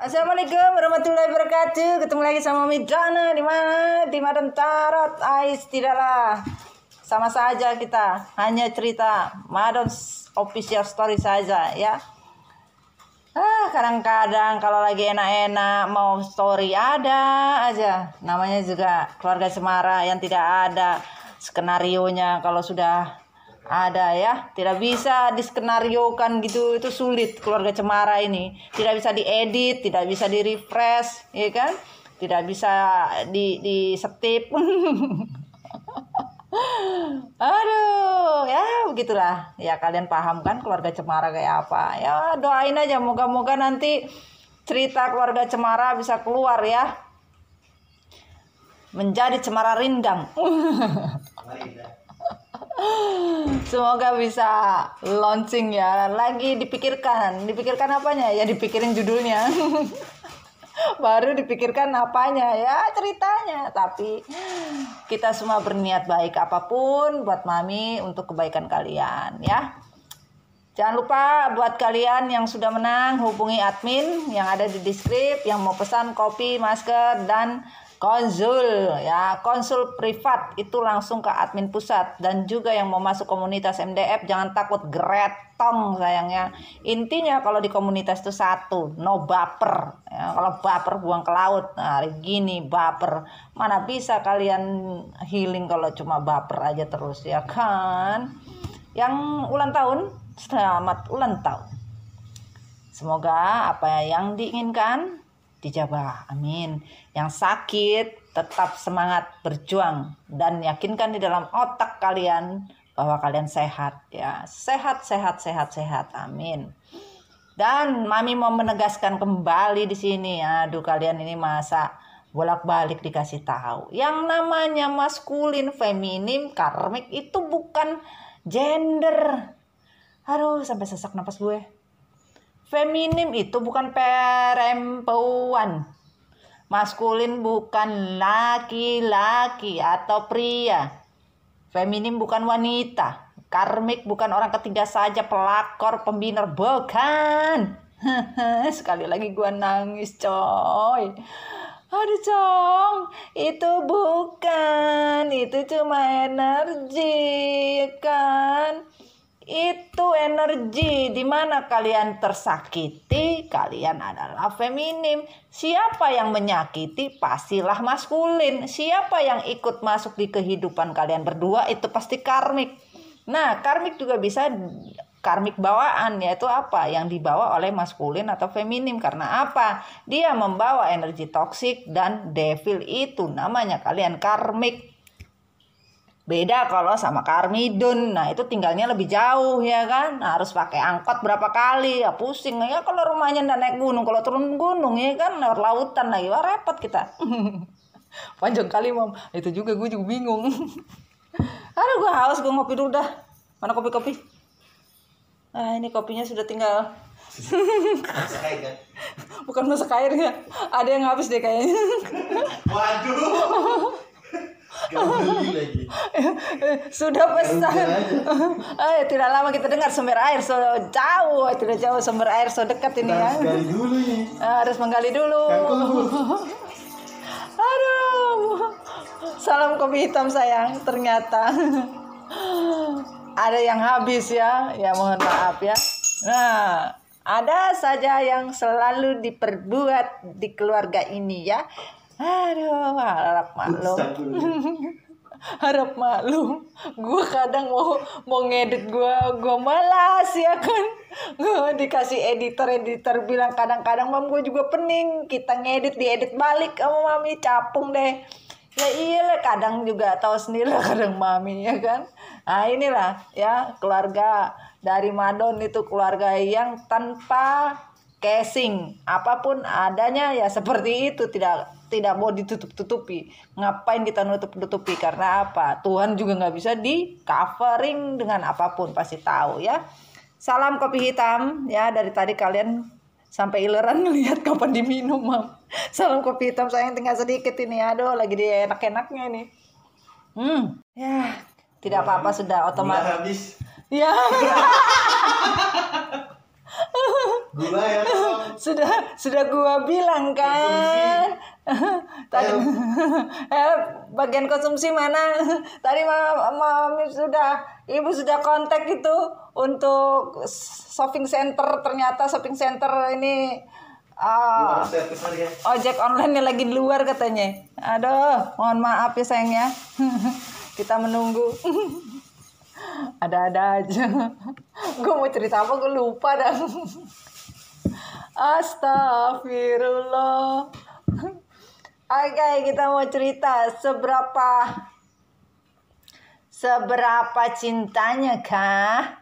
Assalamualaikum warahmatullahi wabarakatuh. Ketemu lagi sama Midana di mana? Di Madam Tarot. Ais tidaklah. Sama saja kita, hanya cerita Madon's official story saja ya. Kadang-kadang kalau lagi enak-enak mau story ada aja. Namanya juga keluarga Cemara yang tidak ada skenarionya kalau sudah ada ya, tidak bisa diskenariokan gitu, itu sulit keluarga Cemara ini, tidak bisa diedit, tidak bisa di refresh, ya kan, tidak bisa di setip. Aduh, ya begitulah ya, kalian paham kan keluarga Cemara kayak apa ya. Doain aja moga-moga nanti cerita keluarga Cemara bisa keluar ya, menjadi Cemara Rindang. Semoga bisa launching ya. Lagi dipikirkan apanya ya, dipikirin judulnya. Baru dipikirkan apanya ya, ceritanya. Tapi kita semua berniat baik apapun buat Mami untuk kebaikan kalian ya. Jangan lupa buat kalian yang sudah menang hubungi admin yang ada di deskripsi, yang mau pesan kopi, masker dan konsul ya, konsul privat itu langsung ke admin pusat. Dan juga yang mau masuk komunitas MDF jangan takut, gretong sayangnya. Intinya kalau di komunitas itu satu, no baper ya. Kalau baper buang ke laut. Nah, hari gini baper, mana bisa kalian healing kalau cuma baper aja terus ya kan. Yang ulang tahun, selamat ulang tahun. Semoga apa yang diinginkan dijabah, amin. Yang sakit tetap semangat berjuang dan yakinkan di dalam otak kalian bahwa kalian sehat ya, sehat, amin. Dan Mami mau menegaskan kembali di sini, aduh kalian ini masa bolak-balik dikasih tahu, yang namanya maskulin, feminim, karmik itu bukan gender. Aduh, sampai sesak napas gue. Feminim itu bukan perempuan. Maskulin bukan laki-laki atau pria. Feminim bukan wanita. Karmik bukan orang ketiga saja, pelakor, pembina, bukan. Sekali lagi gua nangis, coy. Aduh, Cong, itu bukan. Itu cuma energi, kan? Itu energi. Di mana kalian tersakiti, kalian adalah feminim. Siapa yang menyakiti pastilah maskulin. Siapa yang ikut masuk di kehidupan kalian berdua itu pasti karmik. Nah, karmik juga bisa karmik bawaan, yaitu apa? Yang dibawa oleh maskulin atau feminim. Karena apa? Dia membawa energi toksik dan devil, itu namanya kalian karmik. Beda kalau sama karmidun, nah itu tinggalnya lebih jauh ya kan, nah, harus pakai angkot berapa kali, ya pusing ya kalau rumahnya ndak naik gunung, kalau turun gunung ya kan lewat lautan lagi, wah repot kita. Panjang kali Mam, itu juga gue juga bingung. Aduh gue haus, gue ngopi dulu dah. Mana kopi-kopi? Ini kopinya sudah tinggal. Masak air kan? Bukan masak air ya, ada yang habis deh kayaknya. Waduh. Lagi. Sudah pesan. Tidak lama kita dengar sumber air so jauh, tidak jauh sumber air so dekat ini ya. Harus menggali dulu nih. Harus menggali dulu. Aduh. Salam kopi hitam sayang, ternyata ada yang habis ya. Ya mohon maaf ya. Nah, ada saja yang selalu diperbuat di keluarga ini ya. Aduh, harap maklum. Harap maklum. Gue kadang mau ngedit, gue malas ya kan. Gue dikasih editor bilang kadang-kadang Mam gue juga pening. Kita ngedit diedit balik sama Mami, capung deh. Ya iyalah, kadang juga tahu sendiri lah kadang Mami ya kan. Nah inilah ya keluarga dari Madon, itu keluarga yang tanpa casing, apapun adanya ya seperti itu, tidak mau ditutup-tutupi. Ngapain kita nutup-tutupi? Karena apa? Tuhan juga nggak bisa di covering dengan apapun, pasti tahu ya. Salam kopi hitam ya, dari tadi kalian sampai ileran ngelihat kapan diminum Mam. Salam kopi hitam sayang, tinggal sedikit ini, aduh lagi di enak-enaknya nih. Ya tidak apa-apa, sudah otomatis. Habis. Ya. Gula ya dong. Sudah gua bilang kan. Tadi bagian konsumsi mana? Tadi ibu sudah kontak itu untuk shopping center. Ternyata shopping center ini ojek online lagi di luar katanya. Aduh, mohon maaf ya sayangnya. Kita menunggu. Ada-ada aja. Gue mau cerita apa gue lupa dah. Astagfirullah. Oke, kita mau cerita seberapa cintanya kah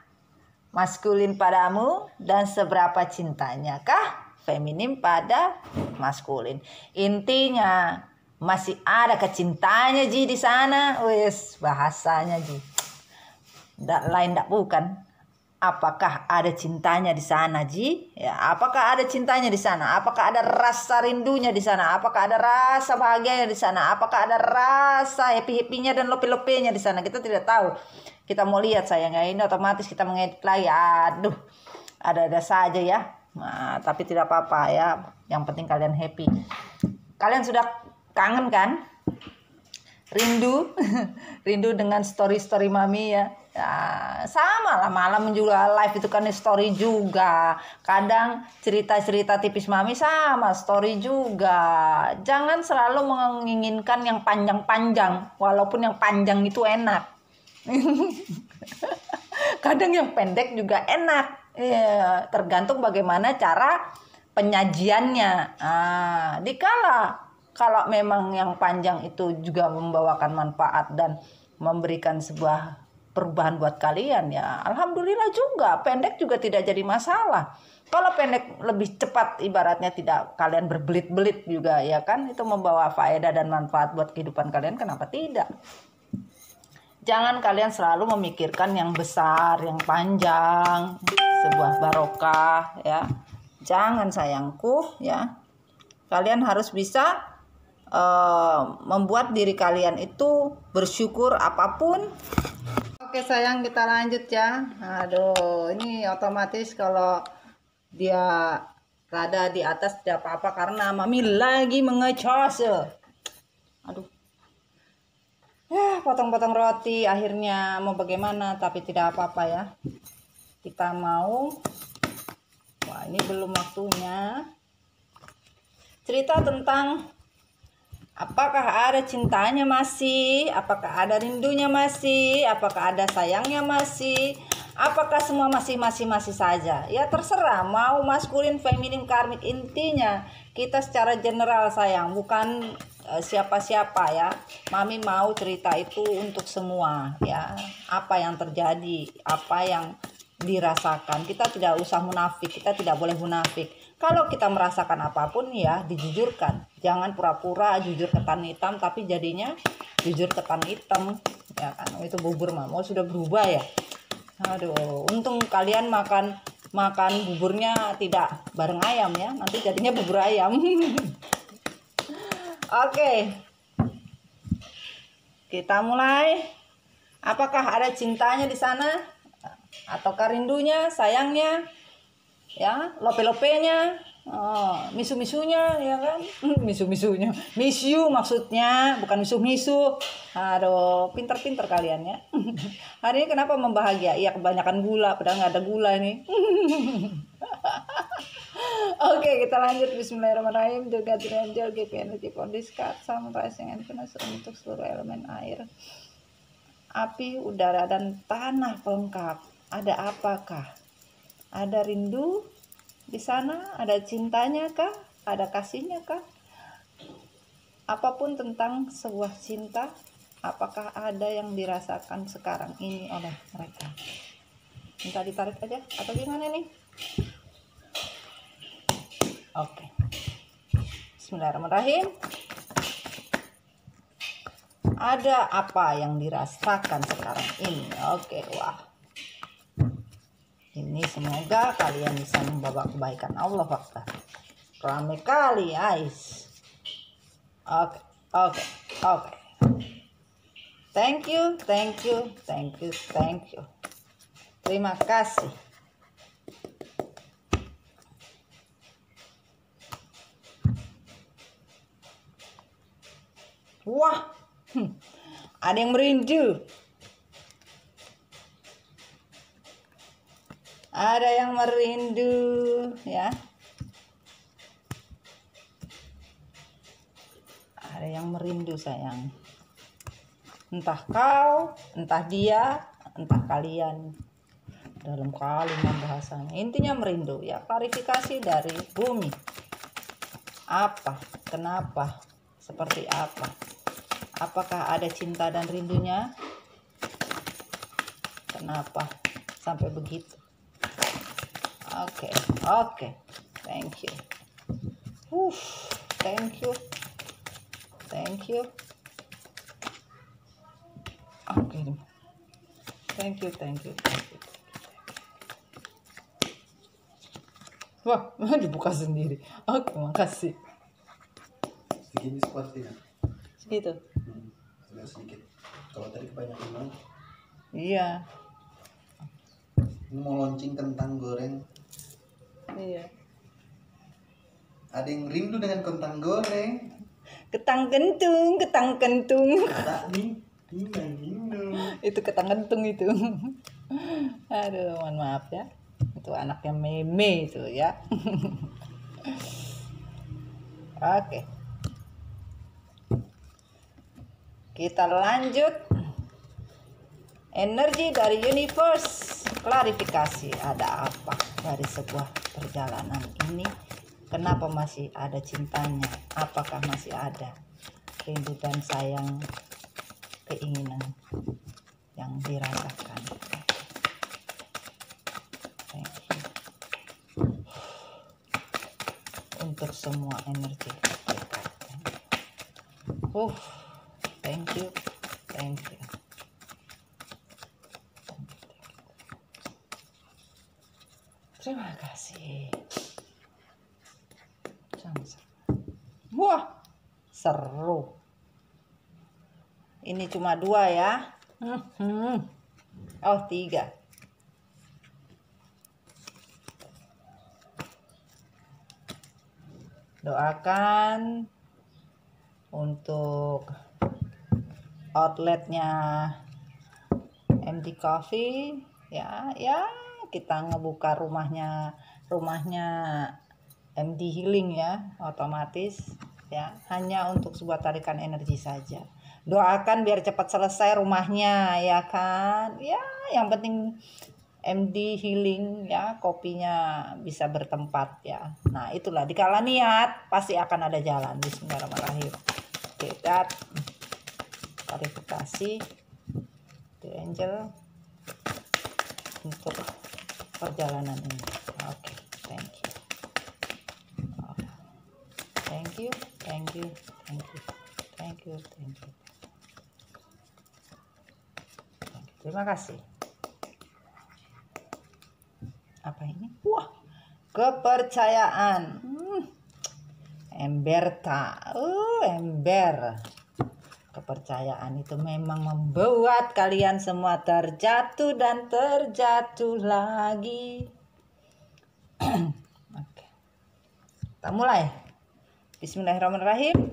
maskulin padamu dan seberapa cintanya kah feminim pada maskulin. Intinya masih ada kecintanya Ji di sana. Wes bahasanya Ji. Lain tak bukan. Apakah ada cintanya di sana Ji? Ya, apakah ada cintanya di sana? Apakah ada rasa rindunya di sana? Apakah ada rasa bahagianya di sana? Apakah ada rasa happy-happynya dan lope-lopenya di sana? Kita tidak tahu. Kita mau lihat sayangnya ini otomatis kita mengedit lagi. Aduh, ada-ada saja ya. Nah, tapi tidak apa-apa ya. Yang penting kalian happy. Kalian sudah kangen kan? Rindu dengan story mami ya. Ya, sama lah malam juga live itu kan story juga. Kadang cerita-cerita tipis mami sama story juga. Jangan selalu menginginkan yang panjang-panjang, walaupun yang panjang itu enak. Kadang yang pendek juga enak. Ya, tergantung bagaimana cara penyajiannya. Kalau memang yang panjang itu juga membawakan manfaat dan memberikan sebuah perubahan buat kalian ya alhamdulillah juga. Pendek juga tidak jadi masalah. Kalau pendek lebih cepat ibaratnya tidak kalian berbelit-belit juga ya kan, itu membawa faedah dan manfaat buat kehidupan kalian, kenapa tidak? Jangan kalian selalu memikirkan yang besar, yang panjang, sebuah barokah ya. Jangan sayangku ya. Kalian harus bisa membuat diri kalian itu bersyukur apapun. Oke sayang, kita lanjut ya. Aduh, ini otomatis kalau dia rada di atas tidak apa-apa karena mami lagi mengecas. Aduh. Ya, potong-potong roti akhirnya mau bagaimana, tapi tidak apa-apa ya. Kita mau. Wah, ini belum waktunya. Cerita tentang apakah ada cintanya masih? Apakah ada rindunya masih? Apakah ada sayangnya masih? Apakah semua masih saja? Ya terserah, mau maskulin, feminim, karmik, intinya kita secara general sayang, bukan siapa-siapa ya. Mami mau cerita itu untuk semua ya. Apa yang terjadi, apa yang dirasakan. Kita tidak usah munafik, kita tidak boleh munafik. Kalau kita merasakan apapun ya dijujurkan. Jangan pura-pura jujur ketan hitam tapi jadinya jujur ketan hitam. Ya kan, itu bubur mama sudah berubah ya. Aduh, untung kalian makan buburnya tidak bareng ayam ya. Nanti jadinya bubur ayam. Oke. Kita mulai. Apakah ada cintanya di sana? Ataukah rindunya, sayangnya? Ya, lope-lopenya, misu-misunya ya kan. Misu-misunya, miss you maksudnya, bukan misu-misu. Aduh, pinter-pinter kalian ya. Hari ini kenapa membahagia? Iya, kebanyakan gula, padahal nggak ada gula nih. Oke, kita lanjut. Bismillahirrahmanirrahim. Juga diranjal GPN Kondiskat sama rising and furnace untuk seluruh elemen air, api, udara, dan tanah pelengkap. Ada apakah? Ada rindu di sana? Ada cintanya kah? Ada kasihnya kah? Apapun tentang sebuah cinta, apakah ada yang dirasakan sekarang ini oleh mereka? Minta ditarik aja atau gimana nih? Oke. Bismillahirrahmanirrahim. Ada apa yang dirasakan sekarang ini? Oke, wah. Ini semoga kalian bisa membawa kebaikan Allah Akbar. Rame kali guys. Oke. Thank you. Terima kasih. Wah, ada yang merindu. Ada yang merindu, ya. Ada yang merindu, sayang. Entah kau, entah dia, entah kalian. Dalam kalimat bahasanya. Intinya merindu, ya. Klarifikasi dari bumi. Apa? Kenapa? Seperti apa? Apakah ada cinta dan rindunya? Kenapa sampai begitu? Oke. Thank you. Thank you. Oke. Thank you. Wah, dibuka sendiri. Oke, makasih. Segini seperti ya. Segitu. Agak sedikit. Kalau tadi kebanyakan banget. Iya. Ini mau launching kentang goreng. Iya. Ada yang rindu dengan kentang goreng. Ketang kentung. Tak nih. Rindu. Itu ketang kentung itu. Aduh, mohon maaf ya. Itu anaknya Meme itu ya. Oke. Kita lanjut. Energi dari universe. Klarifikasi, ada apa dari sebuah perjalanan ini? Kenapa masih ada cintanya? Apakah masih ada rindu dan sayang, keinginan yang dirasakan? Thank you. Untuk semua energi kita. Thank you. Terima kasih. Wah, seru. Ini cuma 2 ya. Oh, 3. Doakan untuk outletnya MD Coffee ya kita ngebuka rumahnya MD Healing ya, otomatis ya, hanya untuk sebuah tarikan energi saja. Doakan biar cepat selesai rumahnya ya kan ya, yang penting MD Healing ya, kopinya bisa bertempat ya. Nah itulah, dikala niat pasti akan ada jalan. Bismillahirrahmanirrahim. Kita klarifikasi The Angel untuk perjalanan ini. Oke, thank you. Terima kasih. Apa ini? Wah, kepercayaan. Emberta. Ember. Kepercayaan itu memang membuat kalian semua terjatuh dan terjatuh lagi. Oke. Kita mulai. Bismillahirrahmanirrahim.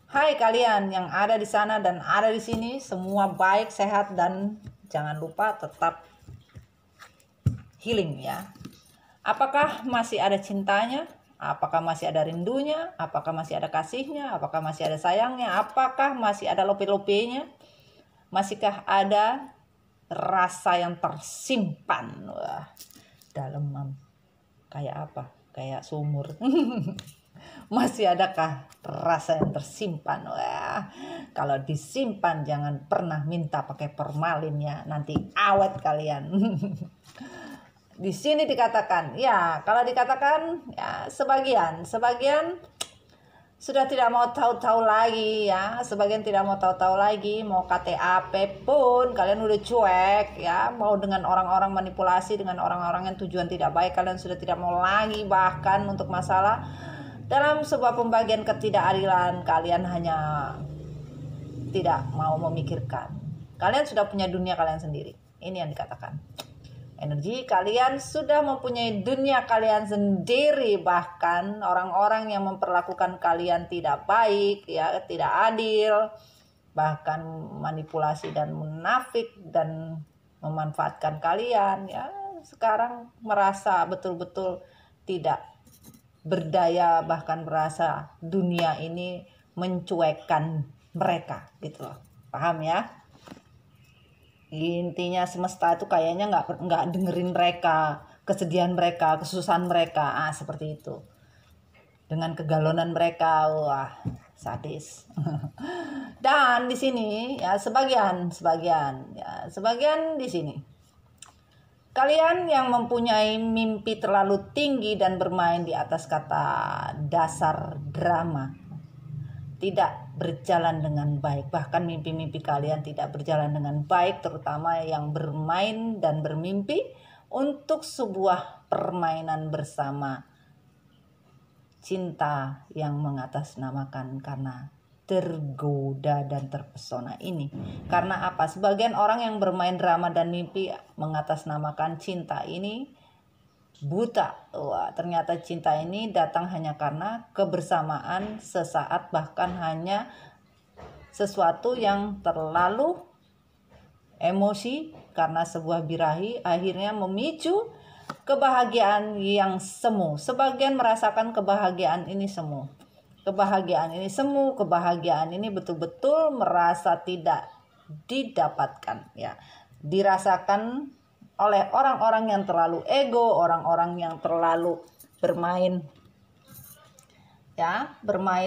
Hai kalian yang ada di sana dan ada di sini, semua baik, sehat, dan jangan lupa tetap healing ya. Apakah masih ada cintanya? Apakah masih ada rindunya? Apakah masih ada kasihnya? Apakah masih ada sayangnya? Apakah masih ada lope-lopenya? Masihkah ada rasa yang tersimpan? Wah, dalam kayak apa? Kayak sumur. Masih adakah rasa yang tersimpan? Wah, kalau disimpan jangan pernah minta pakai formalin ya, nanti awet kalian. Di sini dikatakan, ya kalau dikatakan ya sebagian sudah tidak mau tahu-tahu lagi ya, sebagian tidak mau tahu-tahu lagi, mau KTAP pun kalian udah cuek ya, mau dengan orang-orang manipulasi, dengan orang-orang yang tujuan tidak baik kalian sudah tidak mau lagi, bahkan untuk masalah dalam sebuah pembagian ketidakadilan kalian hanya tidak mau memikirkan. Kalian sudah punya dunia kalian sendiri. Ini yang dikatakan. Energi kalian sudah mempunyai dunia kalian sendiri, bahkan orang-orang yang memperlakukan kalian tidak baik, ya, tidak adil, bahkan manipulasi dan munafik dan memanfaatkan kalian, ya, sekarang merasa betul-betul tidak berdaya, bahkan merasa dunia ini mencuekkan mereka, gitu loh. Paham ya? Intinya semesta itu kayaknya nggak dengerin mereka, kesedihan mereka, kesusahan mereka, seperti itu. Dengan kegalonan mereka, wah, sadis. Dan di sini ya sebagian di sini. Kalian yang mempunyai mimpi terlalu tinggi dan bermain di atas kata dasar drama tidak berjalan dengan baik. Bahkan mimpi-mimpi kalian tidak berjalan dengan baik, terutama yang bermain dan bermimpi untuk sebuah permainan bersama cinta yang mengatasnamakan karena tergoda dan terpesona ini. Karena apa? Sebagian orang yang bermain drama dan mimpi mengatasnamakan cinta ini buta. Wah, ternyata cinta ini datang hanya karena kebersamaan sesaat, bahkan hanya sesuatu yang terlalu emosi karena sebuah birahi akhirnya memicu kebahagiaan yang semu. Sebagian merasakan kebahagiaan ini semu. Kebahagiaan ini betul-betul merasa tidak didapatkan, ya. Dirasakan oleh orang-orang yang terlalu ego, orang-orang yang terlalu bermain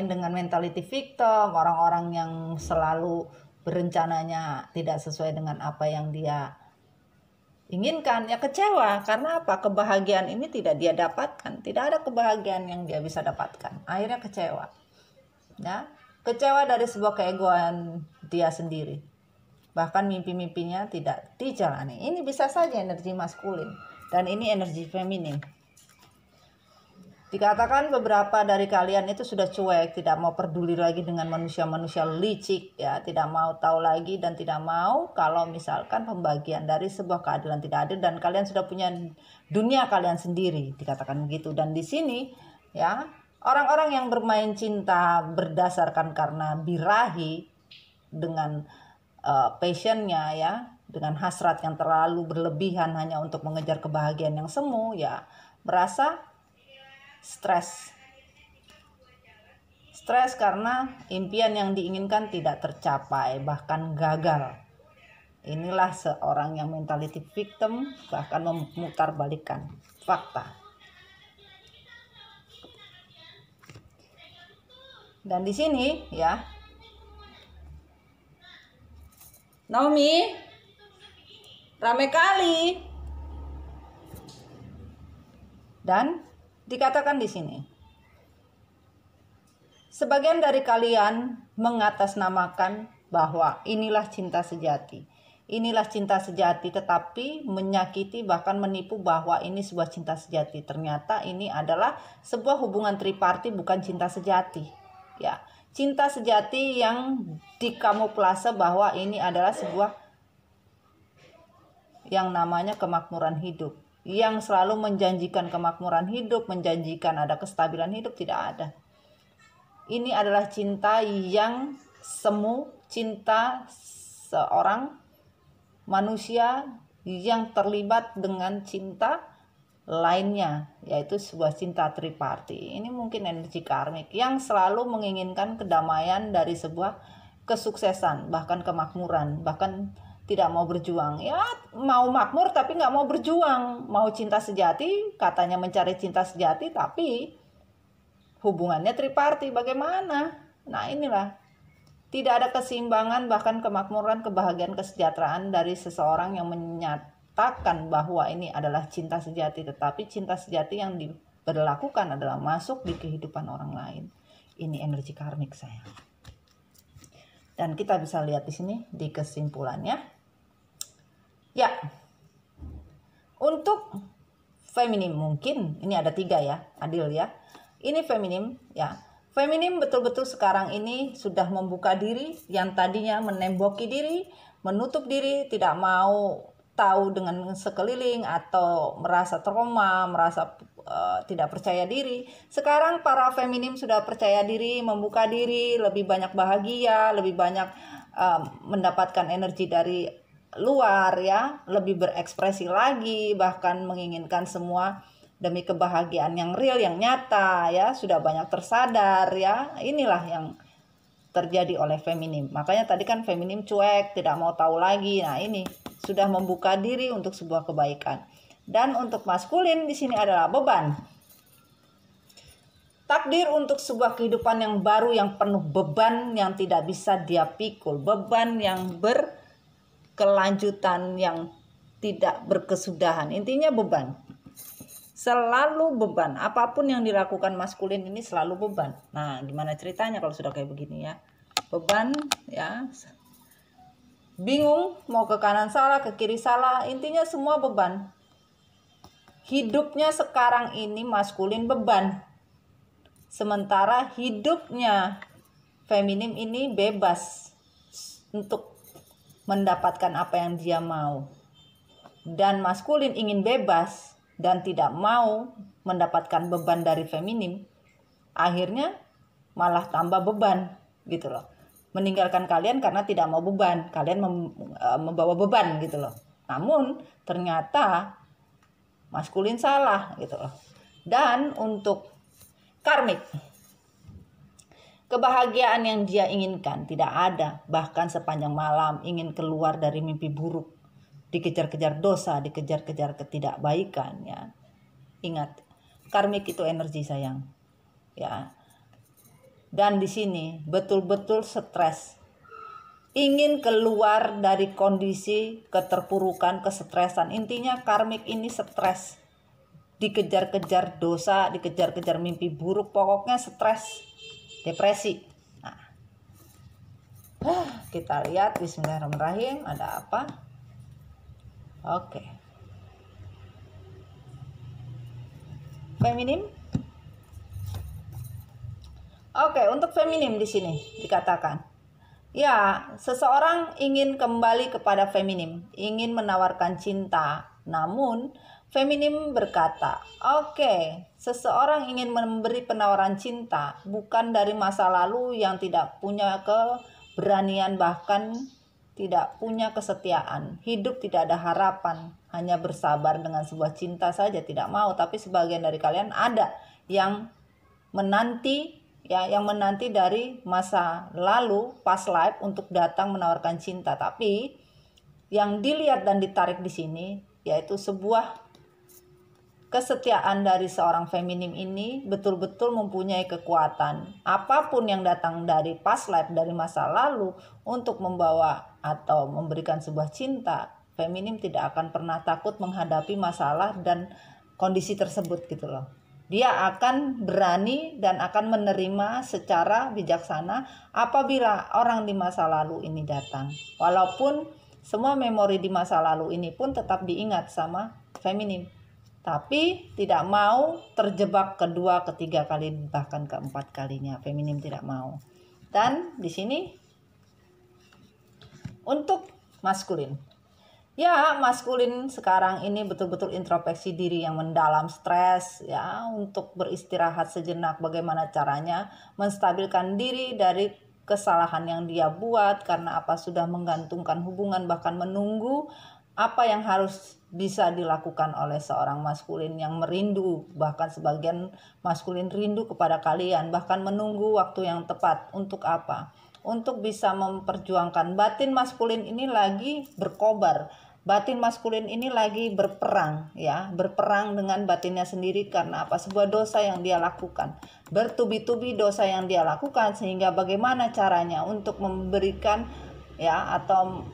dengan mentality victim, orang-orang yang selalu berencananya tidak sesuai dengan apa yang dia inginkan, ya kecewa. Karena apa? Kebahagiaan ini tidak dia dapatkan, tidak ada kebahagiaan yang dia bisa dapatkan, akhirnya kecewa, ya, kecewa dari sebuah keegoan dia sendiri. Bahkan mimpi-mimpinya tidak dijalani. Ini bisa saja energi maskulin dan ini energi feminin. Dikatakan beberapa dari kalian itu sudah cuek, tidak mau peduli lagi dengan manusia-manusia licik, ya, tidak mau tahu lagi dan tidak mau kalau misalkan pembagian dari sebuah keadilan tidak adil dan kalian sudah punya dunia kalian sendiri, dikatakan begitu. Dan di sini, ya, orang-orang yang bermain cinta berdasarkan karena birahi dengan passionnya, ya, dengan hasrat yang terlalu berlebihan hanya untuk mengejar kebahagiaan yang semu, ya, merasa stres karena impian yang diinginkan tidak tercapai, bahkan gagal. Inilah seorang yang mentality victim, bahkan memutarbalikkan fakta. Dan di sini, ya, Naomi, rame kali. Dan dikatakan di sini, sebagian dari kalian mengatasnamakan bahwa inilah cinta sejati. Inilah cinta sejati, tetapi menyakiti bahkan menipu bahwa ini sebuah cinta sejati. Ternyata ini adalah sebuah hubungan triparti, bukan cinta sejati. Ya, cinta sejati yang dikamuflase bahwa ini adalah sebuah yang namanya kemakmuran hidup, yang selalu menjanjikan kemakmuran hidup, menjanjikan ada kestabilan hidup, tidak ada. Ini adalah cinta yang semu, cinta seorang manusia yang terlibat dengan cinta lainnya, yaitu sebuah cinta triparti. Ini mungkin energi karmik yang selalu menginginkan kedamaian dari sebuah kesuksesan, bahkan kemakmuran, bahkan tidak mau berjuang. Ya, mau makmur tapi nggak mau berjuang. Mau cinta sejati, katanya mencari cinta sejati, tapi hubungannya triparti. Bagaimana? Nah, inilah. Tidak ada keseimbangan, bahkan kemakmuran, kebahagiaan, kesejahteraan dari seseorang yang menyatakan bahwa ini adalah cinta sejati. Tetapi cinta sejati yang diberlakukan adalah masuk di kehidupan orang lain. Ini energi karmik saya. Dan kita bisa lihat di sini di kesimpulannya. Ya, untuk feminim mungkin ini ada 3 ya, adil ya. Ini feminim ya. Feminim betul-betul sekarang ini sudah membuka diri, yang tadinya menemboki diri, menutup diri, tidak mau tahu dengan sekeliling atau merasa trauma, merasa tidak percaya diri. Sekarang para feminim sudah percaya diri, membuka diri, lebih banyak bahagia, lebih banyak mendapatkan energi dari luar ya, lebih berekspresi lagi, bahkan menginginkan semua demi kebahagiaan yang real, yang nyata ya, sudah banyak tersadar ya. Inilah yang terjadi oleh feminim. Makanya tadi kan feminim cuek, tidak mau tahu lagi. Nah, ini sudah membuka diri untuk sebuah kebaikan. Dan untuk maskulin di sini adalah beban. Takdir untuk sebuah kehidupan yang baru yang penuh beban yang tidak bisa dia pikul, beban yang berkelanjutan yang tidak berkesudahan. Intinya beban. Selalu beban. Apapun yang dilakukan maskulin ini selalu beban. Nah, gimana ceritanya kalau sudah kayak begini ya? Beban ya. Bingung mau ke kanan salah, ke kiri salah, intinya semua beban. Hidupnya sekarang ini maskulin beban. Sementara hidupnya feminim ini bebas untuk mendapatkan apa yang dia mau. Dan maskulin ingin bebas dan tidak mau mendapatkan beban dari feminim. Akhirnya malah tambah beban gitu loh. Meninggalkan kalian karena tidak mau beban. Kalian membawa beban gitu loh. Namun ternyata maskulin salah gitu loh. Dan untuk karmik, kebahagiaan yang dia inginkan tidak ada. Bahkan sepanjang malam ingin keluar dari mimpi buruk, dikejar-kejar dosa, dikejar-kejar ketidakbaikan ya. Ingat, karmik itu energi sayang ya. Dan di sini betul-betul stres, ingin keluar dari kondisi keterpurukan, kesetresan. Intinya karmik ini stres, dikejar-kejar dosa, dikejar-kejar mimpi buruk, pokoknya stres, depresi. Nah, kita lihat bismillahirrahmanirrahim ada apa. Oke. Feminim. Oke, untuk feminim di sini dikatakan, ya, seseorang ingin kembali kepada feminim, ingin menawarkan cinta. Namun, feminim berkata, oke, seseorang ingin memberi penawaran cinta, bukan dari masa lalu yang tidak punya keberanian, bahkan tidak punya kesetiaan. Hidup tidak ada harapan, hanya bersabar dengan sebuah cinta saja tidak mau. Tapi sebagian dari kalian ada yang menanti ya, yang menanti dari masa lalu past life untuk datang menawarkan cinta. Tapi yang dilihat dan ditarik di sini yaitu sebuah kesetiaan dari seorang feminim ini betul-betul mempunyai kekuatan. Apapun yang datang dari past life, dari masa lalu untuk membawa atau memberikan sebuah cinta, feminim tidak akan pernah takut menghadapi masalah dan kondisi tersebut gitu loh. Dia akan berani dan akan menerima secara bijaksana apabila orang di masa lalu ini datang. Walaupun semua memori di masa lalu ini pun tetap diingat sama feminim. Tapi tidak mau terjebak kedua, ketiga kali, bahkan keempat kalinya. Feminim tidak mau. Dan di sini untuk maskulin. Ya, maskulin sekarang ini betul-betul introspeksi diri yang mendalam, stres ya, untuk beristirahat sejenak. Bagaimana caranya menstabilkan diri dari kesalahan yang dia buat, karena apa, sudah menggantungkan hubungan, bahkan menunggu apa yang harus bisa dilakukan oleh seorang maskulin yang merindu. Bahkan sebagian maskulin rindu kepada kalian, bahkan menunggu waktu yang tepat. Untuk apa? Untuk bisa memperjuangkan. Batin maskulin ini lagi berkobar. Batin maskulin ini lagi berperang ya, berperang dengan batinnya sendiri. Karena apa? Sebuah dosa yang dia lakukan, bertubi-tubi dosa yang dia lakukan, sehingga bagaimana caranya untuk memberikan ya, atau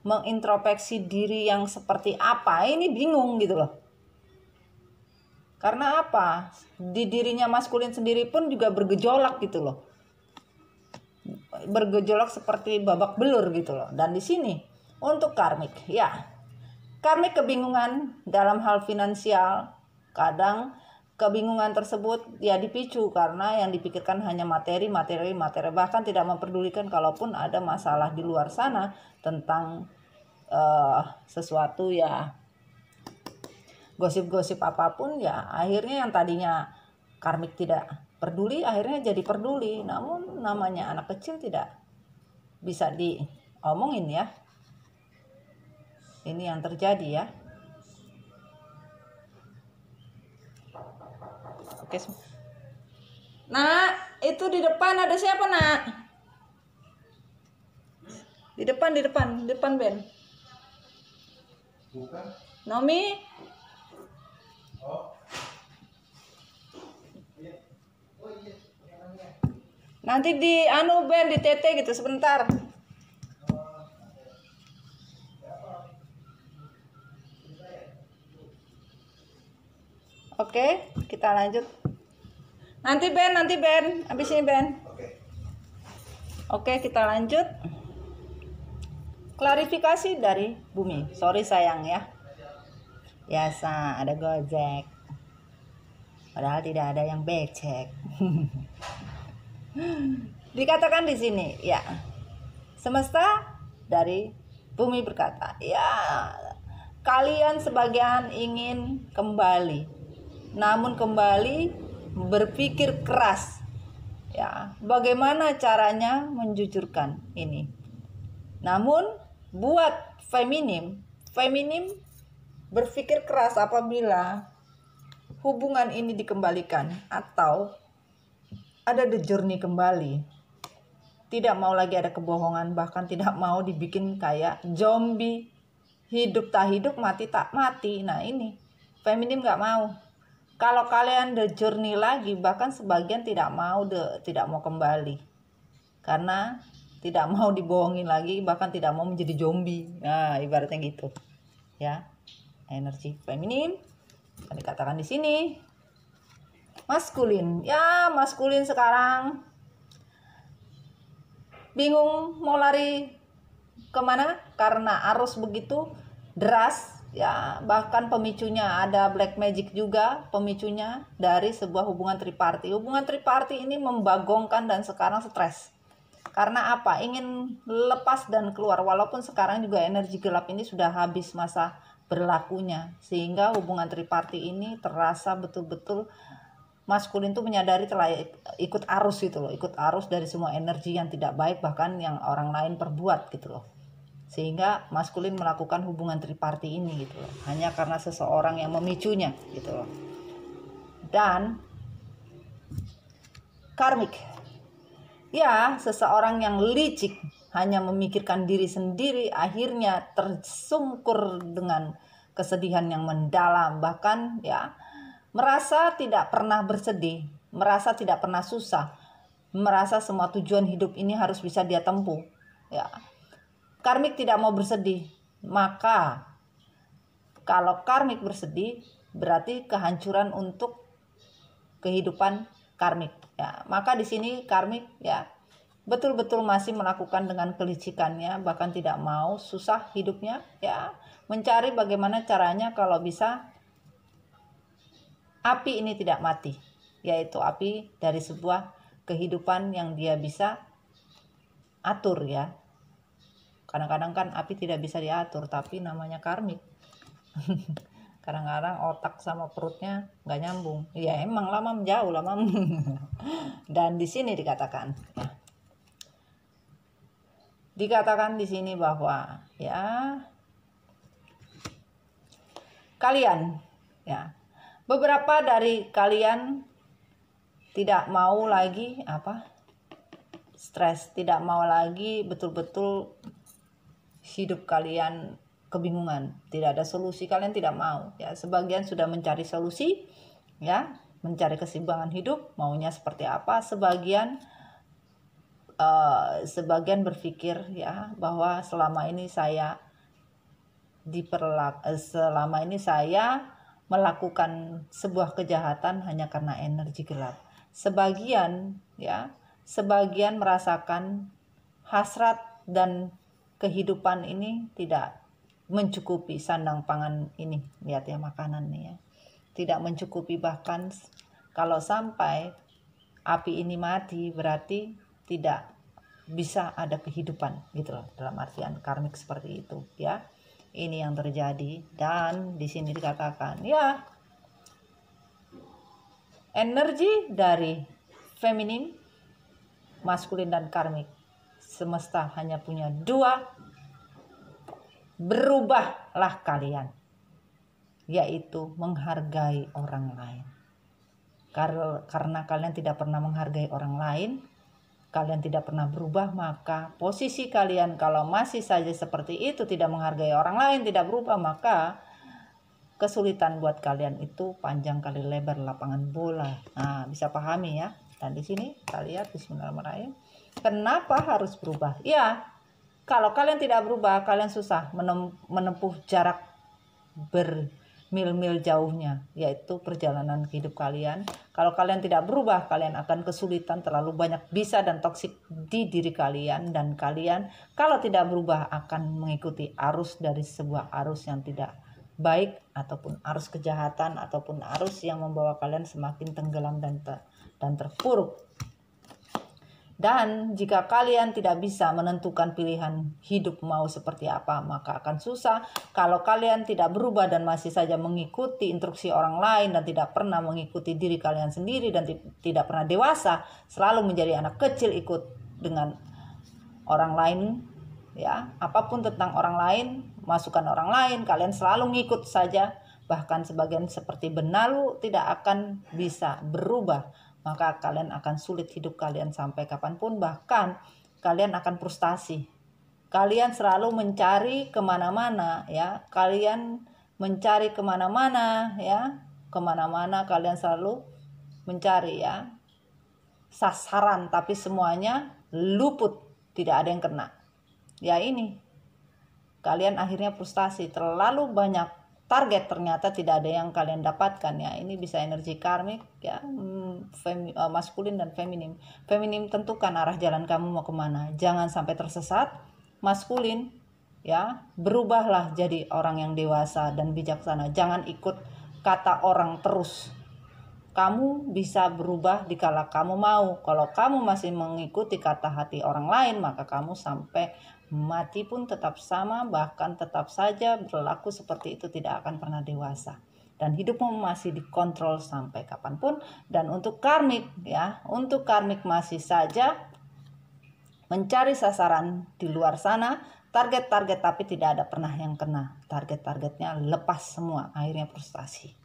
mengintrospeksi diri yang seperti apa, ini bingung gitu loh. Karena apa? Di dirinya maskulin sendiri pun juga bergejolak gitu loh. Bergejolak seperti babak belur gitu loh. Dan di sini untuk karmik, ya, karmik kebingungan dalam hal finansial. Kadang kebingungan tersebut ya dipicu karena yang dipikirkan hanya materi, bahkan tidak memperdulikan kalaupun ada masalah di luar sana tentang sesuatu ya, gosip-gosip apapun ya, akhirnya yang tadinya karmik tidak peduli akhirnya jadi peduli. Namun namanya anak kecil tidak bisa diomongin ya. Ini yang terjadi ya. Oke. Nak, itu di depan ada siapa, Nak? Di depan Ben. Bukan. Nomi. Oh. Nanti di Ben di TT gitu sebentar. Oke, kita lanjut. Nanti Ben, habis ini Ben. Oke, kita lanjut. Klarifikasi dari Bumi. Sorry sayang ya. Biasa ada Gojek. Padahal tidak ada yang becek. Dikatakan di sini, ya. Semesta dari Bumi berkata, ya, kalian sebagian ingin kembali. Namun kembali berpikir keras. Ya, bagaimana caranya menjujurkan ini? Namun buat feminim berpikir keras apabila hubungan ini dikembalikan atau ada the journey kembali. Tidak mau lagi ada kebohongan, bahkan tidak mau dibikin kayak zombie, hidup tak hidup, mati tak mati. Nah ini feminim nggak mau. Kalau kalian the journey lagi, bahkan sebagian tidak mau kembali karena tidak mau dibohongin lagi, bahkan tidak mau menjadi zombie. Nah ibaratnya gitu ya. Energi feminim kan dikatakan di sini. Maskulin, ya maskulin sekarang bingung mau lari kemana karena arus begitu deras ya, bahkan pemicunya ada black magic juga, pemicunya dari sebuah hubungan triparty. Hubungan triparty ini membagongkan dan sekarang stres. Karena apa? Ingin lepas dan keluar, walaupun sekarang juga energi gelap ini sudah habis masa berlakunya, sehingga hubungan triparty ini terasa betul-betul maskulin tuh menyadari telah ikut arus gitu loh, ikut arus dari semua energi yang tidak baik bahkan yang orang lain perbuat gitu loh. Sehingga maskulin melakukan hubungan triparty ini gitu loh, hanya karena seseorang yang memicunya gitu loh. Dan karmik, ya seseorang yang licik hanya memikirkan diri sendiri, akhirnya tersungkur dengan kesedihan yang mendalam, bahkan ya merasa tidak pernah bersedih, merasa tidak pernah susah, merasa semua tujuan hidup ini harus bisa dia tempuh ya. Karmik tidak mau bersedih, maka kalau karmik bersedih berarti kehancuran untuk kehidupan karmik ya. Maka di sini karmik ya betul-betul masih melakukan dengan kelicikannya, bahkan tidak mau susah hidupnya ya, mencari bagaimana caranya kalau bisa api ini tidak mati, yaitu api dari sebuah kehidupan yang dia bisa atur ya. Kadang-kadang kan api tidak bisa diatur, tapi namanya karmik. Kadang-kadang otak sama perutnya nggak nyambung. Ya emang lama jauh lama. Dan di sini dikatakan, ya. Dikatakan di sini bahwa ya kalian, ya beberapa dari kalian tidak mau lagi stres, tidak mau lagi betul-betul hidup kalian kebingungan, tidak ada solusi, kalian tidak mau ya. Sebagian sudah mencari solusi ya, mencari keseimbangan hidup, maunya seperti apa. Sebagian berpikir ya bahwa selama ini saya melakukan sebuah kejahatan hanya karena energi gelap. Sebagian merasakan hasrat dan kehidupan ini tidak mencukupi sandang pangan ini. Lihat ya makanan nih ya. tidak mencukupi. Bahkan kalau sampai api ini mati berarti tidak bisa ada kehidupan gitu loh, dalam artian karmik seperti itu ya. Ini yang terjadi. Dan di sini dikatakan ya, energi dari feminim, maskulin dan karmik, semesta hanya punya dua. Berubahlah kalian, yaitu menghargai orang lain. Karena kalian tidak pernah menghargai orang lain, kalian tidak pernah berubah, maka posisi kalian kalau masih saja seperti itu, tidak menghargai orang lain, tidak berubah, maka kesulitan buat kalian itu panjang kali lebar lapangan bola. Nah, bisa pahami ya. Dan di sini kita lihat bismillahirrahmanirrahim. Kenapa harus berubah? Ya, kalau kalian tidak berubah, kalian susah menempuh jarak bermil-mil jauhnya, yaitu perjalanan hidup kalian. Kalau kalian tidak berubah, kalian akan kesulitan, terlalu banyak bisa dan toksik di diri kalian. Dan kalian kalau tidak berubah akan mengikuti arus dari sebuah arus yang tidak baik, ataupun arus kejahatan, ataupun arus yang membawa kalian semakin tenggelam dan terpuruk. Dan jika kalian tidak bisa menentukan pilihan hidup mau seperti apa, maka akan susah. Kalau kalian tidak berubah dan masih saja mengikuti instruksi orang lain dan tidak pernah mengikuti diri kalian sendiri dan tidak pernah dewasa, selalu menjadi anak kecil ikut dengan orang lain ya, apapun tentang orang lain, masukan orang lain, kalian selalu ngikut saja. Bahkan sebagian seperti benalu tidak akan bisa berubah. Maka kalian akan sulit hidup kalian sampai kapanpun. Bahkan kalian akan frustasi. Kalian selalu mencari kemana-mana ya. Kalian mencari kemana-mana ya. Kemana-mana kalian selalu mencari ya sasaran, tapi semuanya luput, tidak ada yang kena. Ya ini, kalian akhirnya frustasi, terlalu banyak target ternyata tidak ada yang kalian dapatkan ya. Ini bisa energi karmik ya, maskulin dan feminim. Feminim, tentukan arah jalan kamu mau kemana, jangan sampai tersesat. Maskulin ya, berubahlah jadi orang yang dewasa dan bijaksana, jangan ikut kata orang terus. Kamu bisa berubah dikala kamu mau. Kalau kamu masih mengikuti kata hati orang lain, maka kamu sampai mati pun tetap sama, bahkan tetap saja berlaku seperti itu, tidak akan pernah dewasa. Dan hidupmu masih dikontrol sampai kapanpun. Dan untuk karmik ya, untuk karmik masih saja mencari sasaran di luar sana, target-target, tapi tidak ada pernah yang kena. Target-targetnya lepas semua, akhirnya frustasi.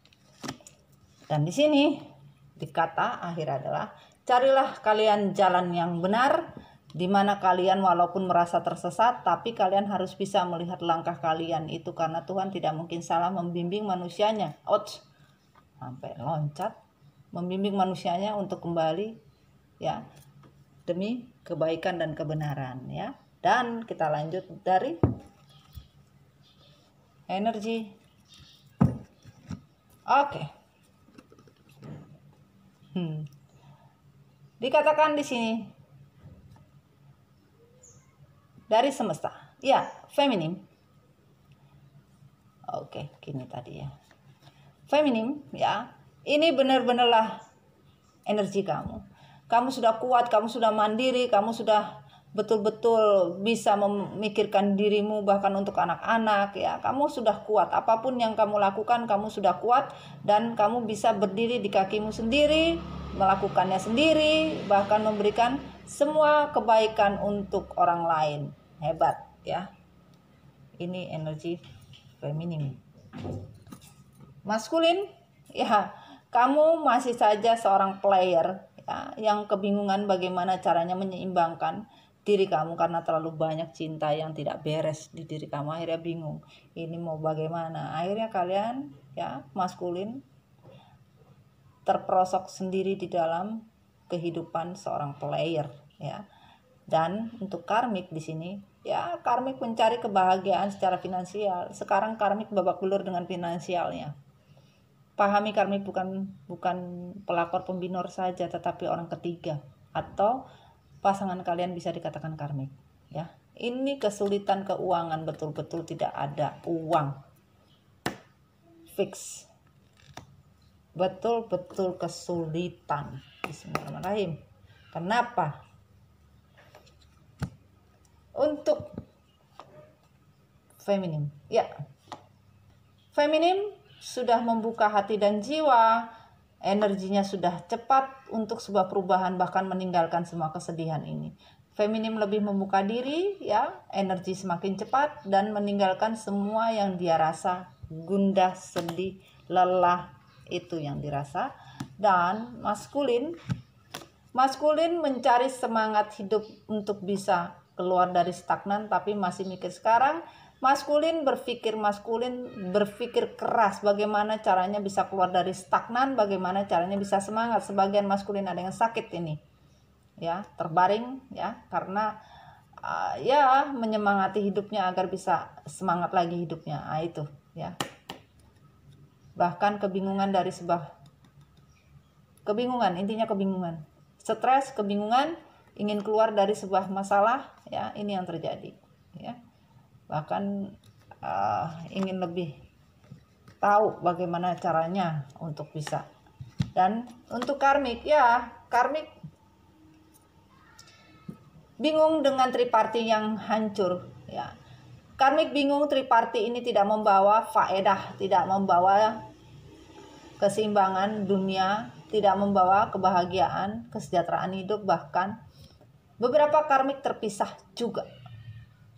Dan di sini dikata akhir adalah carilah kalian jalan yang benar, di mana kalian walaupun merasa tersesat, tapi kalian harus bisa melihat langkah kalian itu, karena Tuhan tidak mungkin salah membimbing manusianya. Ouch, sampai loncat, membimbing manusianya untuk kembali ya demi kebaikan dan kebenaran ya. Dan kita lanjut dari energi. Oke. Dikatakan di sini dari semesta ya, feminim. Oke, gini tadi ya, feminim ya, ini benar-benarlah energi kamu sudah kuat, kamu sudah mandiri, kamu sudah betul-betul bisa memikirkan dirimu, bahkan untuk anak-anak ya. Kamu sudah kuat, apapun yang kamu lakukan kamu sudah kuat, dan kamu bisa berdiri di kakimu sendiri, melakukannya sendiri, bahkan memberikan semua kebaikan untuk orang lain. Hebat ya. Ini energi feminim. Maskulin ya, kamu masih saja seorang player ya, yang kebingungan bagaimana caranya menyeimbangkan diri kamu karena terlalu banyak cinta yang tidak beres di diri kamu. Akhirnya bingung, ini mau bagaimana. Akhirnya kalian ya, maskulin, terperosok sendiri di dalam kehidupan seorang player ya. Dan untuk karmik di sini ya, karmik mencari kebahagiaan secara finansial. Sekarang karmik babak belur dengan finansialnya. Pahami, karmik bukan pelakor pembinor saja, tetapi orang ketiga atau pasangan kalian bisa dikatakan karmik ya. Ini kesulitan keuangan, betul-betul tidak ada uang fix betul-betul kesulitan. Bismillahirrahmanirrahim. Kenapa? Untuk feminim, ya, feminim sudah membuka hati dan jiwa, energinya sudah cepat untuk sebuah perubahan, bahkan meninggalkan semua kesedihan ini. Feminim lebih membuka diri, ya, energi semakin cepat dan meninggalkan semua yang dia rasa gundah, sedih, lelah, itu yang dirasa. Dan maskulin mencari semangat hidup untuk bisa keluar dari stagnan, tapi masih mikir sekarang. Maskulin berpikir keras bagaimana caranya bisa keluar dari stagnan, bagaimana caranya bisa semangat. Sebagian maskulin ada yang sakit ini, ya, terbaring, ya, karena ya menyemangati hidupnya agar bisa semangat lagi hidupnya. Itu, ya. Bahkan kebingungan dari intinya kebingungan, stres, kebingungan, ingin keluar dari sebuah masalah, ya, ini yang terjadi, ya. Bahkan ingin lebih tahu bagaimana caranya untuk bisa. Dan untuk karmik, ya, karmik bingung dengan triparti yang hancur, ya. Karmik bingung triparti ini tidak membawa faedah, tidak membawa keseimbangan dunia, tidak membawa kebahagiaan, kesejahteraan hidup. Bahkan beberapa karmik terpisah juga.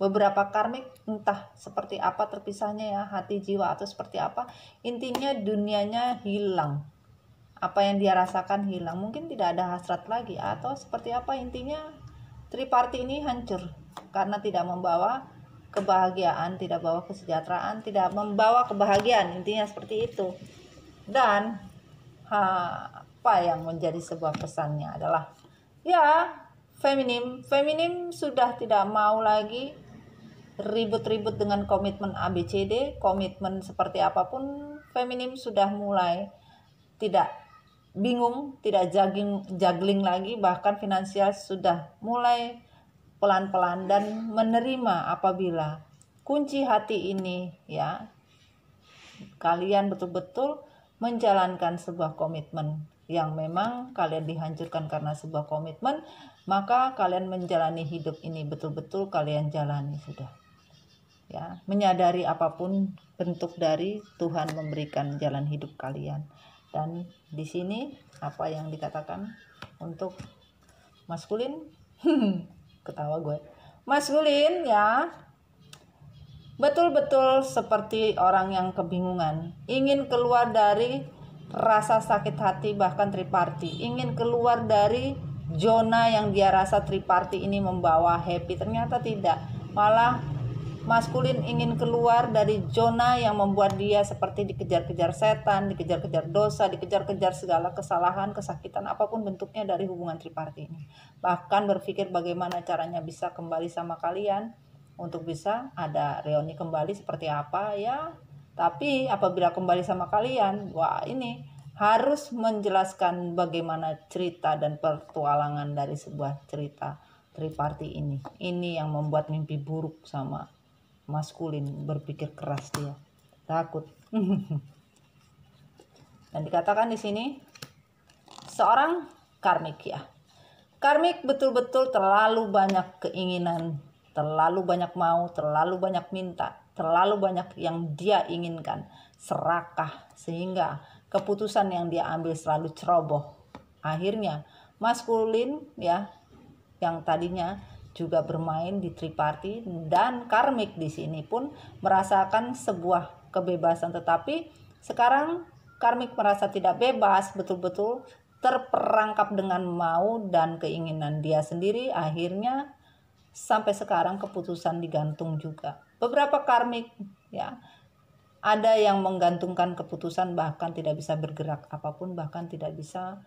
Beberapa karmik entah seperti apa terpisahnya, ya, hati jiwa atau seperti apa, intinya dunianya hilang, apa yang dia rasakan hilang, mungkin tidak ada hasrat lagi atau seperti apa. Intinya triparti ini hancur karena tidak membawa kebahagiaan, tidak membawa kesejahteraan, tidak membawa kebahagiaan, intinya seperti itu. Dan apa yang menjadi sebuah pesannya adalah, ya, feminim sudah tidak mau lagi ribut-ribut dengan komitmen ABCD, komitmen seperti apapun. Feminim sudah mulai tidak bingung, tidak juggling lagi, bahkan finansial sudah mulai pelan-pelan dan menerima apabila kunci hati ini, ya, kalian betul-betul menjalankan sebuah komitmen yang memang kalian dihancurkan karena sebuah komitmen, maka kalian menjalani hidup ini betul-betul kalian jalani sudah, ya, menyadari apapun bentuk dari Tuhan memberikan jalan hidup kalian. Dan di sini apa yang dikatakan untuk maskulin, ketawa gue, maskulin, ya, betul-betul seperti orang yang kebingungan, ingin keluar dari rasa sakit hati, bahkan triparti, ingin keluar dari zona yang dia rasa triparti ini membawa happy, ternyata tidak, malah maskulin ingin keluar dari zona yang membuat dia seperti dikejar-kejar setan, dikejar-kejar dosa, dikejar-kejar segala kesalahan, kesakitan, apapun bentuknya dari hubungan triparti ini. Bahkan berpikir bagaimana caranya bisa kembali sama kalian, untuk bisa ada reuni kembali seperti apa, ya. Tapi apabila kembali sama kalian, wah, ini harus menjelaskan bagaimana cerita dan petualangan dari sebuah cerita triparti ini. Ini yang membuat mimpi buruk sama maskulin, berpikir keras dia, takut. Dan dikatakan di sini seorang karmik, ya. Karmik betul-betul terlalu banyak keinginan, terlalu banyak mau, terlalu banyak minta, terlalu banyak yang dia inginkan, serakah, sehingga keputusan yang dia ambil selalu ceroboh. Akhirnya maskulin, ya, yang tadinya juga bermain di triparti dan karmik di sini pun merasakan sebuah kebebasan, tetapi sekarang karmik merasa tidak bebas, betul-betul terperangkap dengan mau dan keinginan dia sendiri. Akhirnya sampai sekarang keputusan digantung juga. Beberapa karmik, ya, ada yang menggantungkan keputusan, bahkan tidak bisa bergerak apapun, bahkan tidak bisa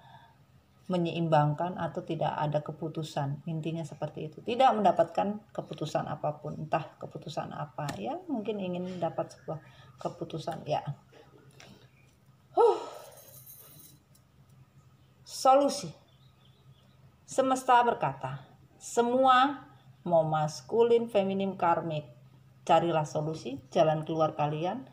menyeimbangkan atau tidak ada keputusan, intinya seperti itu, tidak mendapatkan keputusan apapun, entah keputusan apa, ya, mungkin ingin dapat sebuah keputusan, ya. Solusi. Semesta berkata, semua mau maskulin, feminim, karmik, carilah solusi, jalan keluar kalian,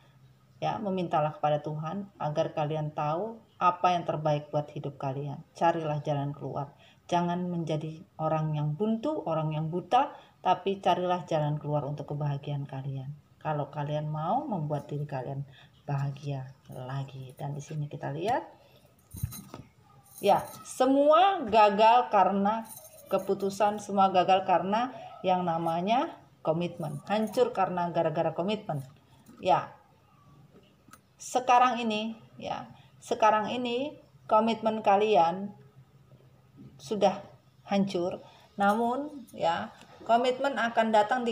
ya, memintalah kepada Tuhan agar kalian tahu apa yang terbaik buat hidup kalian. Carilah jalan keluar. Jangan menjadi orang yang buntu, orang yang buta, tapi carilah jalan keluar untuk kebahagiaan kalian. Kalau kalian mau membuat diri kalian bahagia lagi. Dan di sini kita lihat, ya, semua gagal karena keputusan, semua gagal karena yang namanya komitmen. Hancur karena gara-gara komitmen. Ya, sekarang ini komitmen kalian sudah hancur. Namun ya, komitmen akan datang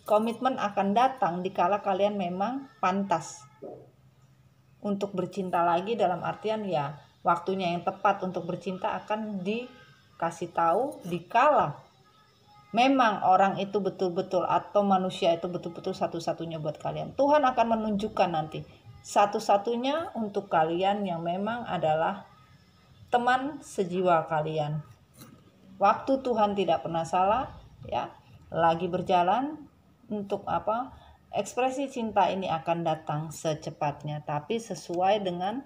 komitmen akan datang dikala kalian memang pantas untuk bercinta lagi, dalam artian ya waktunya yang tepat untuk bercinta akan dikasih tahu dikala memang orang itu betul-betul atau manusia itu betul-betul satu-satunya buat kalian. Tuhan akan menunjukkan nanti satu-satunya untuk kalian yang memang adalah teman sejiwa kalian. Waktu Tuhan tidak pernah salah, ya. Lagi berjalan untuk apa? Ekspresi cinta ini akan datang secepatnya, tapi sesuai dengan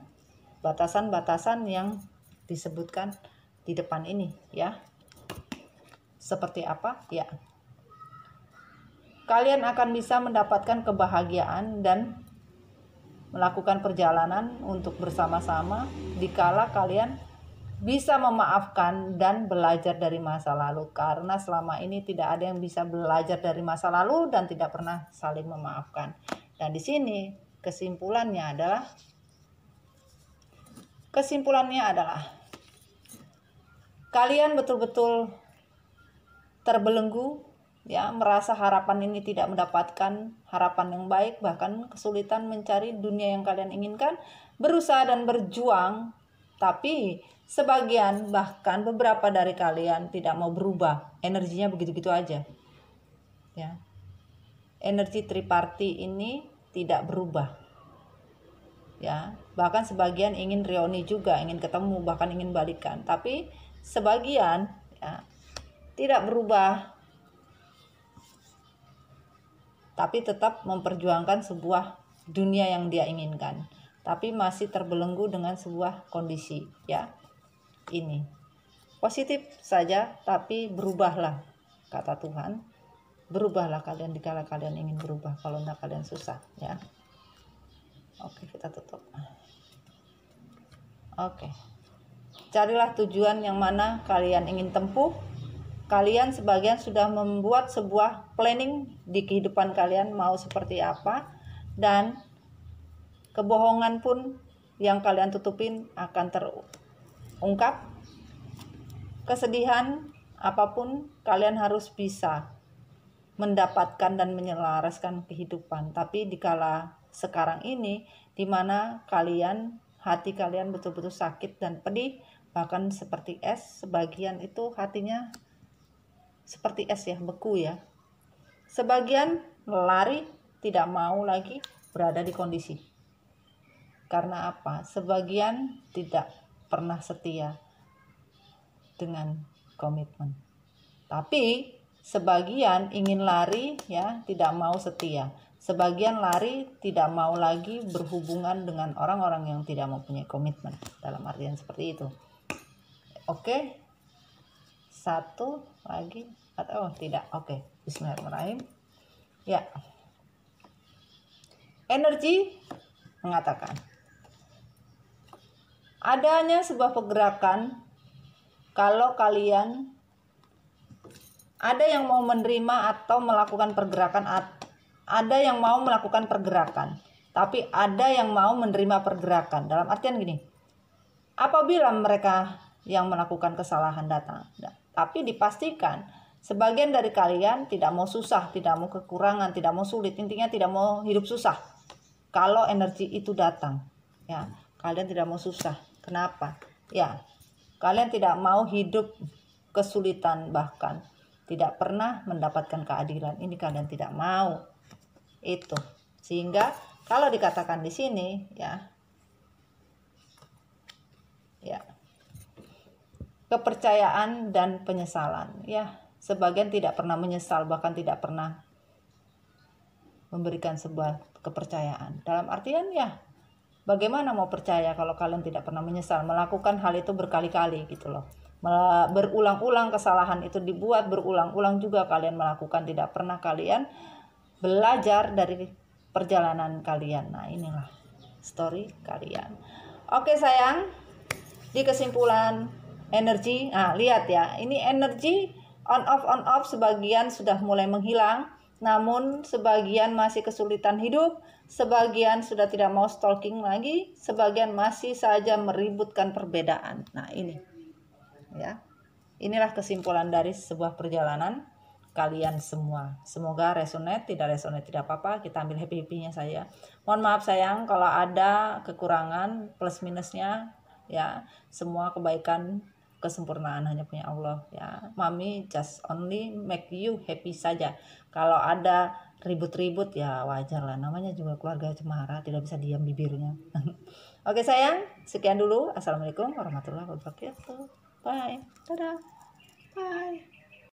batasan-batasan yang disebutkan di depan ini, ya. Seperti apa? Ya. Kalian akan bisa mendapatkan kebahagiaan dan melakukan perjalanan untuk bersama-sama dikala kalian bisa memaafkan dan belajar dari masa lalu, karena selama ini tidak ada yang bisa belajar dari masa lalu dan tidak pernah saling memaafkan. Dan di sini kesimpulannya adalah kalian betul-betul terbelenggu, ya, merasa harapan ini tidak mendapatkan harapan yang baik, bahkan kesulitan mencari dunia yang kalian inginkan, berusaha dan berjuang, tapi sebagian bahkan beberapa dari kalian tidak mau berubah, energinya begitu-gitu aja, ya. Energi triparti ini tidak berubah, ya. Bahkan sebagian ingin reuni juga, ingin ketemu, bahkan ingin balikan, tapi sebagian, ya, tidak berubah, tapi tetap memperjuangkan sebuah dunia yang dia inginkan, tapi masih terbelenggu dengan sebuah kondisi, ya. Ini positif saja, tapi berubahlah, kata Tuhan. Berubahlah kalian dikala kalian ingin berubah, kalau enggak kalian susah, ya. Oke, kita tutup. Oke, carilah tujuan yang mana kalian ingin tempuh. Kalian sebagian sudah membuat sebuah planning di kehidupan kalian mau seperti apa, dan kebohongan pun yang kalian tutupin akan terungkap. Kesedihan apapun kalian harus bisa mendapatkan dan menyelaraskan kehidupan. Tapi dikala sekarang ini, dimana hati kalian betul-betul sakit dan pedih, bahkan seperti es, sebagian itu hatinya seperti es, ya, beku, ya. Sebagian lari, tidak mau lagi berada di kondisi. Karena apa? Sebagian tidak pernah setia dengan komitmen. Tapi sebagian ingin lari, ya, tidak mau setia. Sebagian lari tidak mau lagi berhubungan dengan orang-orang yang tidak mempunyai komitmen, dalam artian seperti itu. Oke. Satu lagi atau tidak? Oke. Bismillahirrahmanirrahim. Ya. Energi mengatakan adanya sebuah pergerakan. Kalau kalian ada yang mau menerima atau melakukan pergerakan, ada yang mau melakukan pergerakan, tapi ada yang mau menerima pergerakan. Dalam artian gini, apabila mereka yang melakukan kesalahan datang, tapi dipastikan sebagian dari kalian tidak mau susah, tidak mau kekurangan, tidak mau sulit, intinya tidak mau hidup susah. Kalau energi itu datang, ya, kalian tidak mau susah. Kenapa? Ya, kalian tidak mau hidup kesulitan, bahkan tidak pernah mendapatkan keadilan. Ini kalian tidak mau. Itu. Sehingga kalau dikatakan di sini, ya, kepercayaan dan penyesalan, ya, sebagian tidak pernah menyesal, bahkan tidak pernah memberikan sebuah kepercayaan. Dalam artian, ya, Bagaimana mau percaya kalau kalian tidak pernah menyesal melakukan hal itu berkali-kali gitu loh. Berulang-ulang kesalahan itu dibuat, berulang-ulang juga kalian melakukan, tidak pernah kalian belajar dari perjalanan kalian. Nah, inilah story kalian. Oke sayang, di kesimpulan energi, nah lihat ya, ini energi on off sebagian sudah mulai menghilang, namun sebagian masih kesulitan hidup, sebagian sudah tidak mau stalking lagi, sebagian masih saja meributkan perbedaan. Nah ini ya, inilah kesimpulan dari sebuah perjalanan kalian semua. Semoga resonate, tidak apa-apa, kita ambil happy-happynya saya. Mohon maaf sayang kalau ada kekurangan plus minusnya ya, semua kebaikan kesempurnaan hanya punya Allah ya. Mami just only make you happy saja. Kalau ada ribut-ribut ya wajar lah, namanya juga keluarga cemara, tidak bisa diam bibirnya. Oke sayang, sekian dulu. Assalamualaikum warahmatullahi wabarakatuh. Bye. Dadah. Bye.